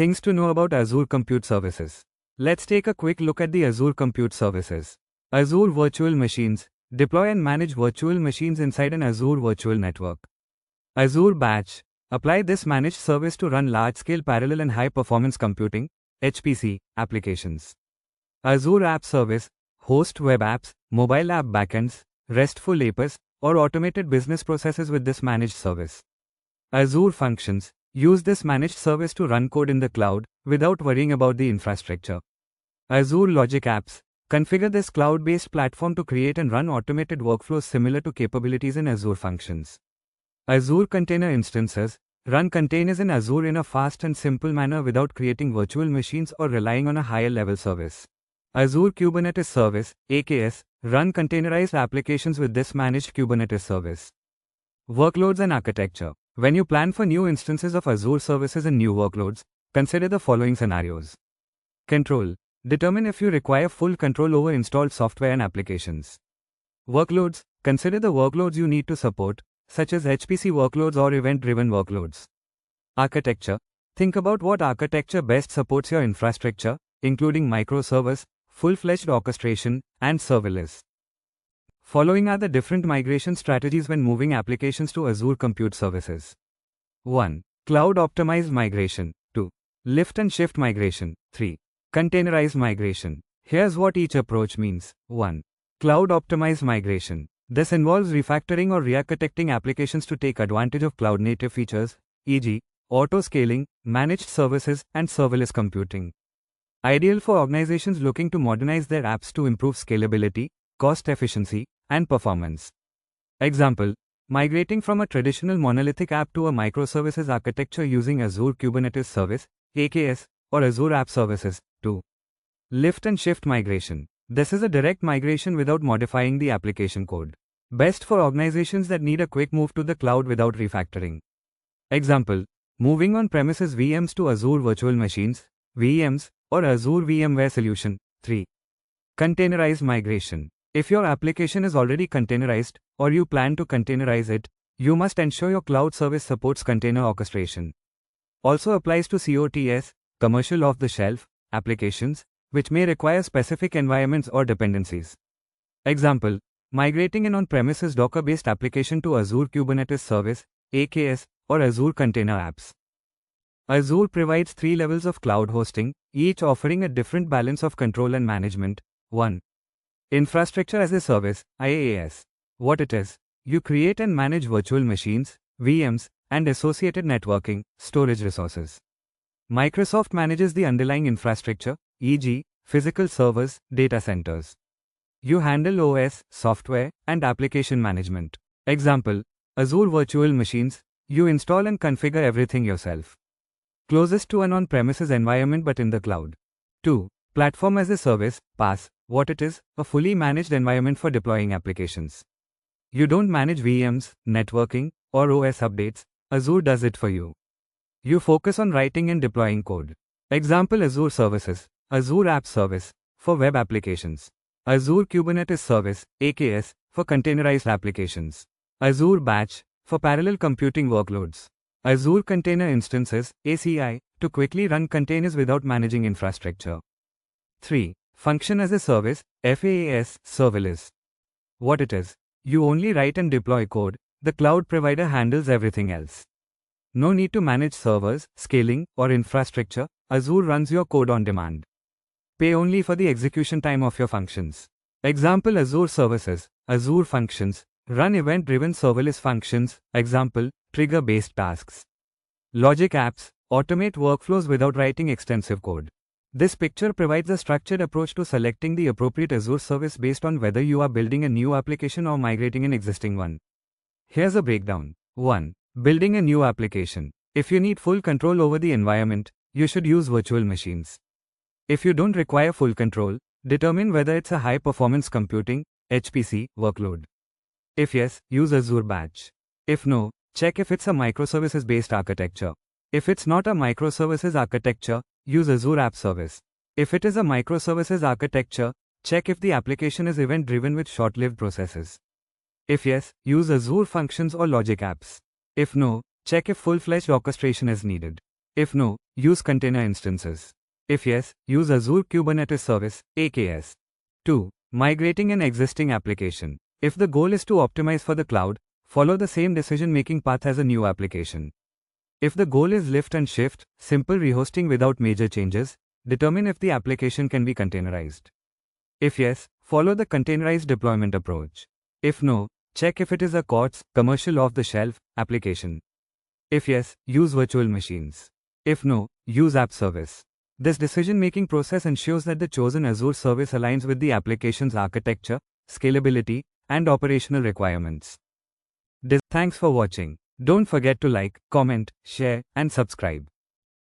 Things to know about Azure Compute Services. Let's take a quick look at the Azure Compute Services. Azure Virtual Machines. Deploy and manage virtual machines inside an Azure Virtual Network. Azure Batch. Apply this managed service to run large-scale parallel and high-performance computing (HPC) applications. Azure App Service. Host web apps, mobile app backends, RESTful APIs, or automated business processes with this managed service. Azure Functions. Use this managed service to run code in the cloud without worrying about the infrastructure. Azure Logic Apps. Configure this cloud-based platform to create and run automated workflows similar to capabilities in Azure Functions. Azure Container Instances. Run containers in Azure in a fast and simple manner without creating virtual machines or relying on a higher-level service. Azure Kubernetes Service, AKS. Run containerized applications with this managed Kubernetes service. Workloads and architecture. When you plan for new instances of Azure services and new workloads, consider the following scenarios. Control. Determine if you require full control over installed software and applications. Workloads. Consider the workloads you need to support, such as HPC workloads or event-driven workloads. Architecture. Think about what architecture best supports your infrastructure, including microservice, full-fledged orchestration, and serverless. Following are the different migration strategies when moving applications to Azure Compute Services. 1. Cloud-optimized migration. 2. Lift and shift migration. 3. Containerized migration. Here's what each approach means. 1. Cloud-optimized migration. This involves refactoring or re-architecting applications to take advantage of cloud-native features, e.g., auto-scaling, managed services, and serverless computing. Ideal for organizations looking to modernize their apps to improve scalability, cost efficiency, and performance. Example: migrating from a traditional monolithic app to a microservices architecture using Azure Kubernetes Service, AKS, or Azure App Services. 2. Lift and shift migration. This is a direct migration without modifying the application code. Best for organizations that need a quick move to the cloud without refactoring. Example: moving on-premises VMs to Azure Virtual Machines, VMs, or Azure VMware Solution. 3. Containerized migration. If your application is already containerized, or you plan to containerize it, you must ensure your cloud service supports container orchestration. Also applies to COTS, commercial off-the-shelf, applications, which may require specific environments or dependencies. Example: migrating an on-premises Docker-based application to Azure Kubernetes Service, AKS, or Azure Container Apps. Azure provides 3 levels of cloud hosting, each offering a different balance of control and management. 1. Infrastructure as a Service, IaaS. What it is: you create and manage virtual machines, VMs, and associated networking, storage resources. Microsoft manages the underlying infrastructure, e.g., physical servers, data centers. You handle OS, software, and application management. Example: Azure Virtual Machines. You install and configure everything yourself. Closest to an on-premises environment but in the cloud. 2. Platform as a Service, PaaS. What it is: a fully managed environment for deploying applications. You don't manage VMs, networking, or OS updates. Azure does it for you. You focus on writing and deploying code. Example: Azure Services, Azure App Service, for web applications. Azure Kubernetes Service, AKS, for containerized applications. Azure Batch, for parallel computing workloads. Azure Container Instances, ACI, to quickly run containers without managing infrastructure. 3. Function as a Service, FaaS, serverless. What it is: you only write and deploy code, the cloud provider handles everything else. No need to manage servers, scaling, or infrastructure. Azure runs your code on demand. Pay only for the execution time of your functions. Example: Azure Services, Azure Functions, run event-driven serverless functions. Example: trigger-based tasks. Logic Apps, automate workflows without writing extensive code. This picture provides a structured approach to selecting the appropriate Azure service based on whether you are building a new application or migrating an existing one. Here's a breakdown. 1. Building a new application. If you need full control over the environment, you should use virtual machines. If you don't require full control, determine whether it's a high-performance computing (HPC) workload. If yes, use Azure Batch. If no, check if it's a microservices-based architecture. If it's not a microservices architecture, use Azure App Service. If it is a microservices architecture, check if the application is event-driven with short-lived processes. If yes, use Azure Functions or Logic Apps. If no, check if full-fledged orchestration is needed. If no, use container instances? If yes, use Azure Kubernetes Service, AKS. 2. Migrating an existing application. If the goal is to optimize for the cloud, follow the same decision-making path as a new application. If the goal is lift and shift, simple rehosting without major changes, determine if the application can be containerized. If yes, follow the containerized deployment approach. If no, check if it is a COTS, commercial off-the-shelf, application. If yes, use virtual machines. If no, use App Service. This decision-making process ensures that the chosen Azure service aligns with the application's architecture, scalability, and operational requirements. Thanks for watching. Don't forget to like, comment, share, and subscribe.